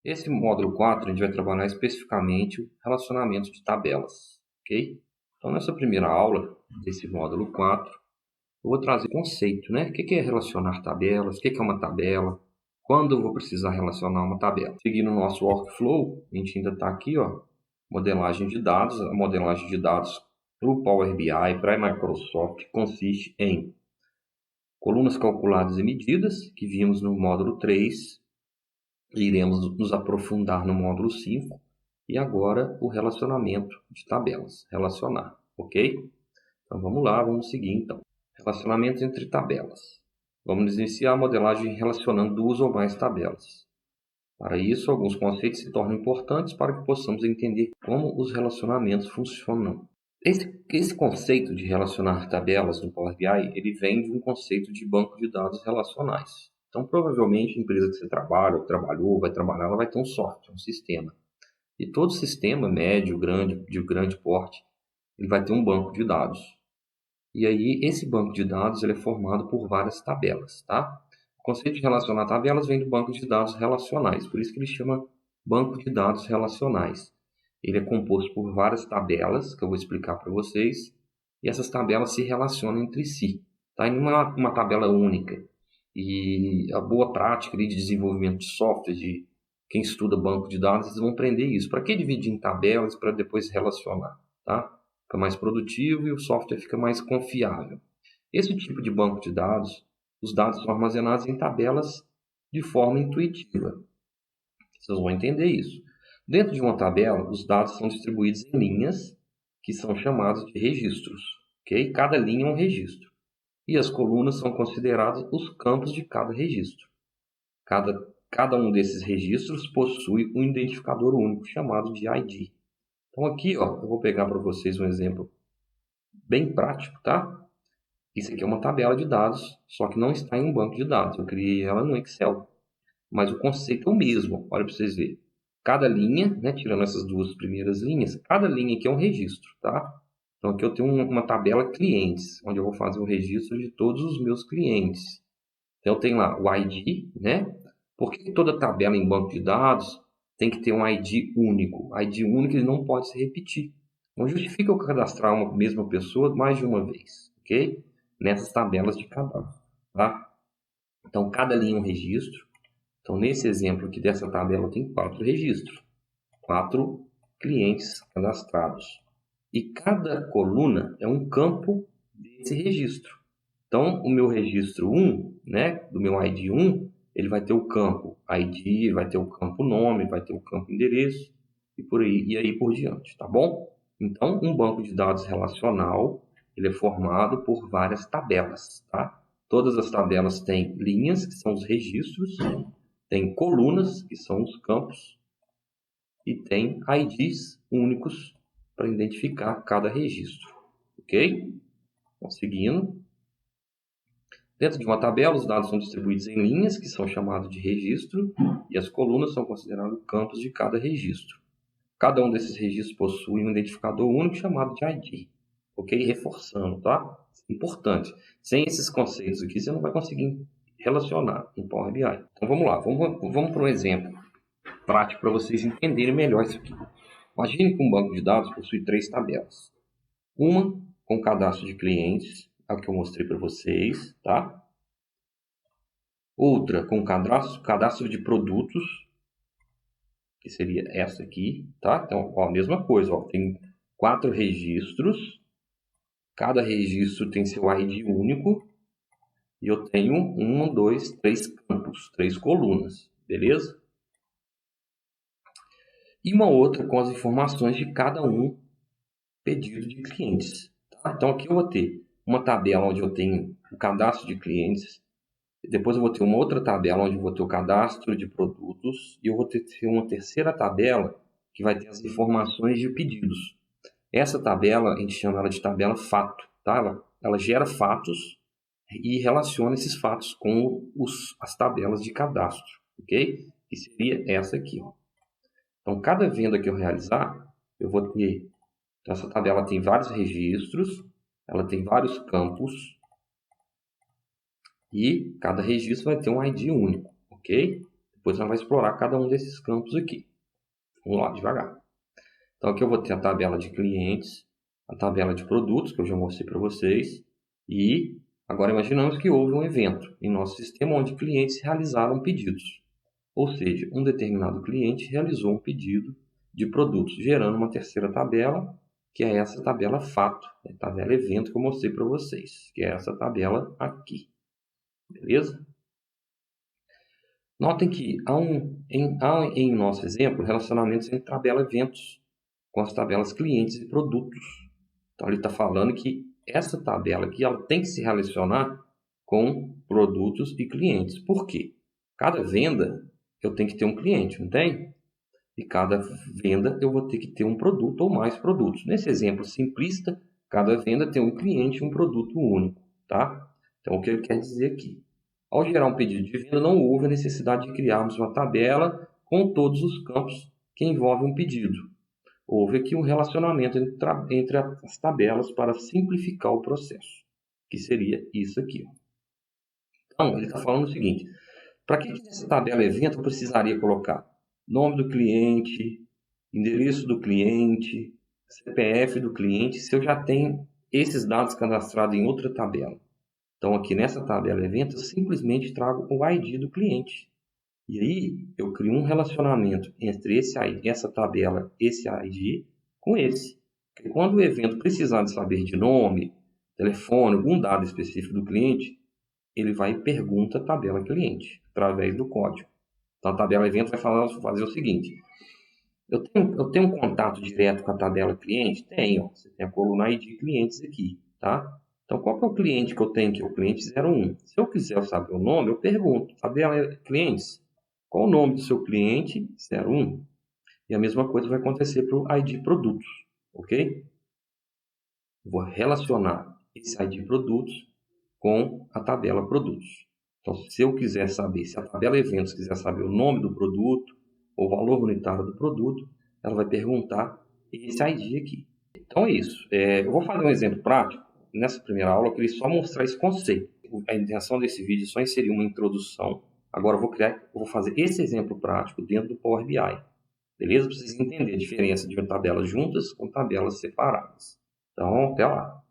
Esse módulo 4 a gente vai trabalhar especificamente o relacionamento de tabelas, ok? Então, nessa primeira aula desse módulo 4, eu vou trazer o conceito, né? O que é relacionar tabelas, o que é uma tabela, quando eu vou precisar relacionar uma tabela. Seguindo o nosso workflow, a gente ainda está aqui, ó, modelagem de dados. A modelagem de dados para o Power BI, para a Microsoft, consiste em colunas calculadas e medidas, que vimos no módulo 3, iremos nos aprofundar no módulo 5, e agora o relacionamento de tabelas, relacionar, ok? Então vamos lá, vamos seguir então. Relacionamento entre tabelas. Vamos iniciar a modelagem relacionando duas ou mais tabelas. Para isso, alguns conceitos se tornam importantes para que possamos entender como os relacionamentos funcionam. Esse conceito de relacionar tabelas no Power BI, ele vem de um conceito de banco de dados relacionais. Então, provavelmente, a empresa que você trabalha, ou trabalhou, vai trabalhar, ela vai ter um software, um sistema. E todo sistema, médio, grande, de grande porte, ele vai ter um banco de dados. E aí, esse banco de dados ele é formado por várias tabelas, tá? O conceito de relacionar tabelas vem do banco de dados relacionais, por isso que ele chama banco de dados relacionais. Ele é composto por várias tabelas, que eu vou explicar para vocês, e essas tabelas se relacionam entre si, tá? Em uma tabela única. E a boa prática de desenvolvimento de software, de quem estuda banco de dados, eles vão aprender isso. Para que dividir em tabelas para depois relacionar, tá? Fica mais produtivo e o software fica mais confiável. Esse tipo de banco de dados, os dados são armazenados em tabelas de forma intuitiva. Vocês vão entender isso. Dentro de uma tabela, os dados são distribuídos em linhas, que são chamadas de registros. Okay? Cada linha é um registro. E as colunas são consideradas os campos de cada registro. Cada um desses registros possui um identificador único, chamado de ID. Então aqui, ó, eu vou pegar para vocês um exemplo bem prático, tá? Isso aqui é uma tabela de dados, só que não está em um banco de dados. Eu criei ela no Excel. Mas o conceito é o mesmo. Olha para vocês verem. Cada linha, né, tirando essas duas primeiras linhas, cada linha aqui é um registro, tá? Então aqui eu tenho uma tabela clientes, onde eu vou fazer o registro de todos os meus clientes. Então eu tenho lá o ID, né? Por que toda tabela em banco de dados tem que ter um ID único? O ID único ele não pode se repetir. Não justifica eu cadastrar uma mesma pessoa mais de uma vez, ok? Nessas tabelas de cadastro, tá? Então cada linha é um registro. Então nesse exemplo aqui dessa tabela tem 4 registros, 4 clientes cadastrados. E cada coluna é um campo desse registro. Então, o meu registro 1, né, do meu ID 1, ele vai ter o campo ID, vai ter o campo nome, vai ter o campo endereço e por aí, e aí por diante, tá bom? Então, um banco de dados relacional, ele é formado por várias tabelas, tá? Todas as tabelas têm linhas, que são os registros, tem colunas, que são os campos, e tem IDs únicos para identificar cada registro, ok? Então, seguindo. Dentro de uma tabela, os dados são distribuídos em linhas, que são chamados de registro, e as colunas são considerados campos de cada registro. Cada um desses registros possui um identificador único chamado de ID. Ok? Reforçando, tá? Importante. Sem esses conceitos aqui, você não vai conseguir relacionar em Power BI. Então vamos lá, vamos para um exemplo prático para vocês entenderem melhor isso aqui. Imagine que um banco de dados possui 3 tabelas. Uma com cadastro de clientes, a que eu mostrei para vocês, tá? Outra com cadastro de produtos, que seria essa aqui, tá? Então, ó, a mesma coisa, ó, tem 4 registros, cada registro tem seu ID único, e eu tenho 1, 2, 3 campos, 3 colunas, beleza? E uma outra com as informações de cada um pedido de clientes, tá? Então, aqui eu vou ter uma tabela onde eu tenho o cadastro de clientes, depois eu vou ter uma outra tabela onde eu vou ter o cadastro de produtos e eu vou ter uma terceira tabela que vai ter as informações de pedidos. Essa tabela, a gente chama ela de tabela fato, tá? Ela gera fatos e relaciona esses fatos com as tabelas de cadastro, ok? Que seria essa aqui, ó. Então, cada venda que eu realizar, eu vou ter... Então, essa tabela tem vários registros, ela tem vários campos, e cada registro vai ter um ID único, ok? Depois nós vamos explorar cada um desses campos aqui. Vamos lá, devagar. Então, aqui eu vou ter a tabela de clientes, a tabela de produtos, que eu já mostrei para vocês, e agora imaginamos que houve um evento em nosso sistema onde clientes realizaram pedidos. Ou seja, um determinado cliente realizou um pedido de produtos, gerando uma terceira tabela, que é essa tabela fato, a tabela evento que eu mostrei para vocês, que é essa tabela aqui. Beleza? Notem que há em nosso exemplo relacionamentos entre tabela eventos com as tabelas clientes e produtos. Então ele está falando que essa tabela aqui ela tem que se relacionar com produtos e clientes. Por quê? Cada venda eu tenho que ter um cliente, não tem? E cada venda eu vou ter que ter um produto ou mais produtos. Nesse exemplo simplista, cada venda tem um cliente e um produto único, tá? Então o que ele quer dizer aqui? Ao gerar um pedido de venda, não houve a necessidade de criarmos uma tabela com todos os campos que envolvem um pedido. Houve aqui um relacionamento entre as tabelas para simplificar o processo, que seria isso aqui. Então, ele está falando o seguinte, para que nessa tabela evento eu precisaria colocar nome do cliente, endereço do cliente, CPF do cliente, se eu já tenho esses dados cadastrados em outra tabela. Então, aqui nessa tabela evento, eu simplesmente trago o ID do cliente. E aí, eu crio um relacionamento entre essa tabela, esse ID, com esse. Porque quando o evento precisar de saber de nome, telefone, algum dado específico do cliente, ele vai e pergunta a tabela cliente, através do código. Então, a tabela evento vai fazer o seguinte. Eu tenho um contato direto com a tabela cliente? Tenho. Você tem a coluna ID clientes aqui, tá? Então, qual que é o cliente que eu tenho aqui? O cliente 01. Se eu quiser saber o nome, eu pergunto. Tabela clientes, qual o nome do seu cliente 01? E a mesma coisa vai acontecer para o ID produtos, ok? Vou relacionar esse ID produtos com a tabela produtos. Então, se eu quiser saber, se a tabela eventos quiser saber o nome do produto, ou o valor unitário do produto, ela vai perguntar esse ID aqui. Então é isso. Eu vou fazer um exemplo prático. Nessa primeira aula eu queria só mostrar esse conceito. A intenção desse vídeo só inserir uma introdução. Agora eu vou fazer esse exemplo prático dentro do Power BI. Beleza? Para vocês entenderem a diferença de tabelas juntas com tabelas separadas. Então, até lá.